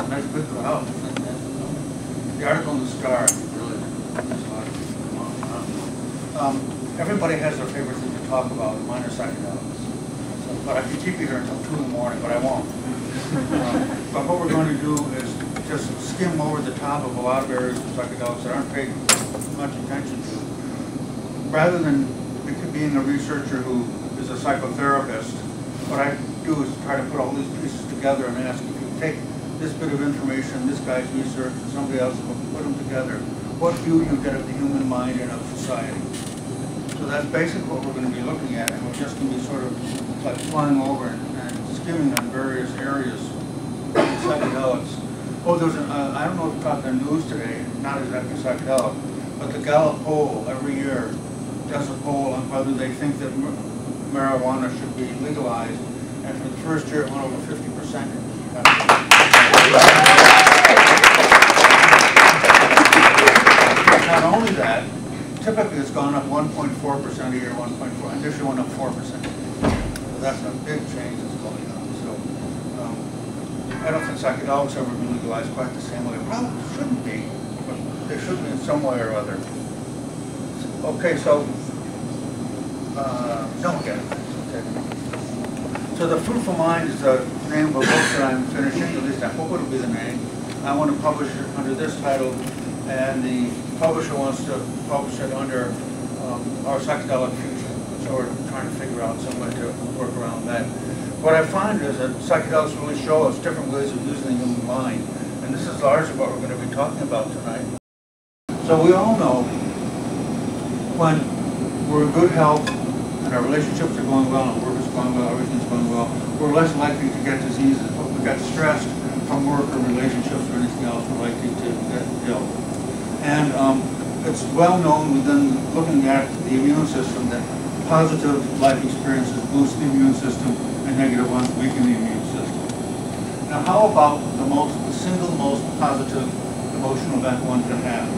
Nice good crowd. The article in the Star really everybody has their favorite thing to talk about, minor psychedelics. So, but I could keep you here until 2 in the morning, but I won't. But what we're going to do is just skim over the top of a lot of areas of psychedelics that aren't paid much attention to. Rather than being a researcher who is a psychotherapist, what I do is try to put all these pieces together and ask, if you take this bit of information, this guy's research, and somebody else will put them together, what view you get of the human mind and of society. So that's basically what we're going to be looking at, and we're just going to be sort of like flying over and skimming on various areas of psychedelics. Oh, there's an, I don't know if you caught the news today, not exactly psychedelic, but the Gallup poll every year does a poll on whether they think that marijuana should be legalized, and for the first year it went over 50%. Not only that, typically it's gone up 1.4% a year, 1.4, and this year went up 4%. So that's a big change that's going on. So I don't think psychedelics ever been legalized quite the same way. Well, it shouldn't be, but they should be in some way or other. Okay, so don't get it. Okay. So The Fruitful Mind is the name of a book that I'm finishing, at least I hope it'll be the name. I want to publish it under this title, and the publisher wants to publish it under Our Psychedelic Future. So we're trying to figure out some way to work around that. What I find is that psychedelics really show us different ways of using the human mind, and this is largely what we're going to be talking about tonight. So we all know when we're in good health and our relationships are going well, and work is going well, everything's going well, we're less likely to get diseases. But we get stressed from work or relationships or anything else, we're likely to get ill. And it's well known within looking at the immune system that positive life experiences boost the immune system and negative ones weaken the immune system. Now how about the single most positive emotional event one can have?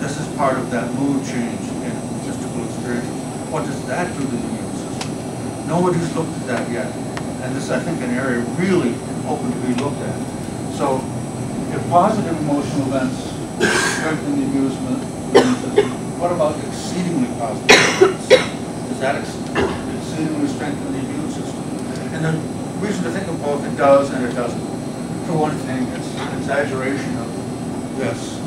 This is part of that mood change in mystical experience. What does that do to the immune system? Nobody's looked at that yet. And this is, I think, an area really open to be looked at. So if positive emotional events strengthen the immune system, what about exceedingly positive events? Does that exceedingly strengthen the immune system? And the reason to think of both, it does and it doesn't. For one thing, it's an exaggeration of this.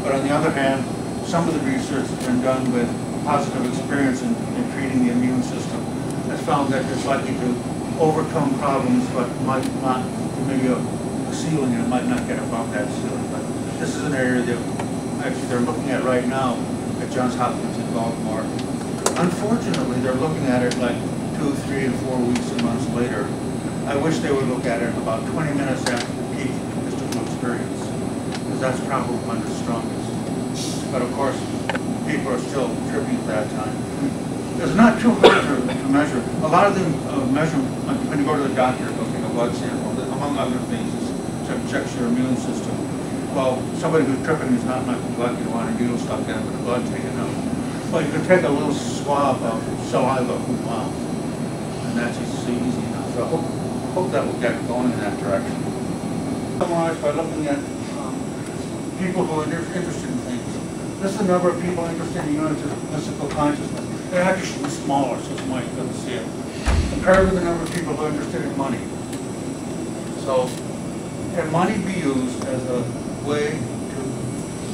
But on the other hand, some of the research that's been done with positive experience in treating the immune system has found that it's likely to overcome problems, but might not, maybe a ceiling, and it might not get above that ceiling. But this is an area that actually they're looking at right now at Johns Hopkins in Baltimore. Unfortunately, they're looking at it like 2, 3, and 4 weeks and months later. I wish they would look at it about 20 minutes after the peak mystical experience, because that's probably when it's strongest. But of course, people are still tripping at that time. It's not too hard to measure. A lot of them measure, when you go to the doctor, they'll take a blood sample, among other things, checks your immune system. Well, somebody who's tripping is not much likely to want a needle stuck in with the blood taken out. Well, you can take a little swab of saliva from the mouth, and that's just easy enough. So I hope that will get going in that direction. Summarize by looking at people who are interested in things. This is the number of people interested in units of mystical consciousness. They're actually smaller, so it's might couldn't see it. Compared with the number of people who are interested in money. So, can money be used as a way to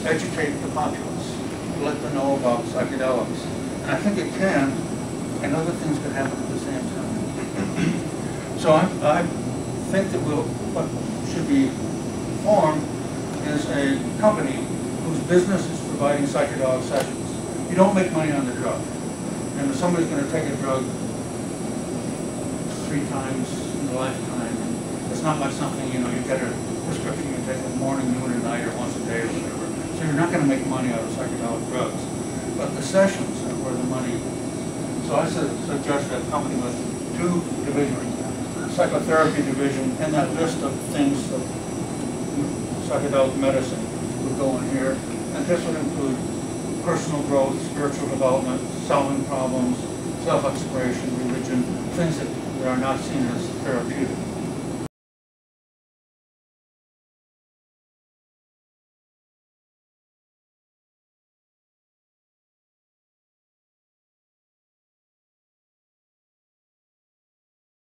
educate the populace, to let them know about psychedelics? And I think it can, and other things can happen at the same time. So I think that what should be formed is a company whose business is providing psychedelic sessions. You don't make money on the drug. And if somebody's going to take a drug 3 times in a lifetime, it's not like something, you get a prescription you take in the morning, noon, and night, or once a day, or whatever. So you're not going to make money out of psychedelic drugs. But the sessions are where the money is. So I suggest that company with 2 divisions, psychotherapy division, and that list of things that psychedelic medicine would go in here. And this would include personal growth, spiritual development, solving problems, self-exploration, religion, things that are not seen as therapeutic.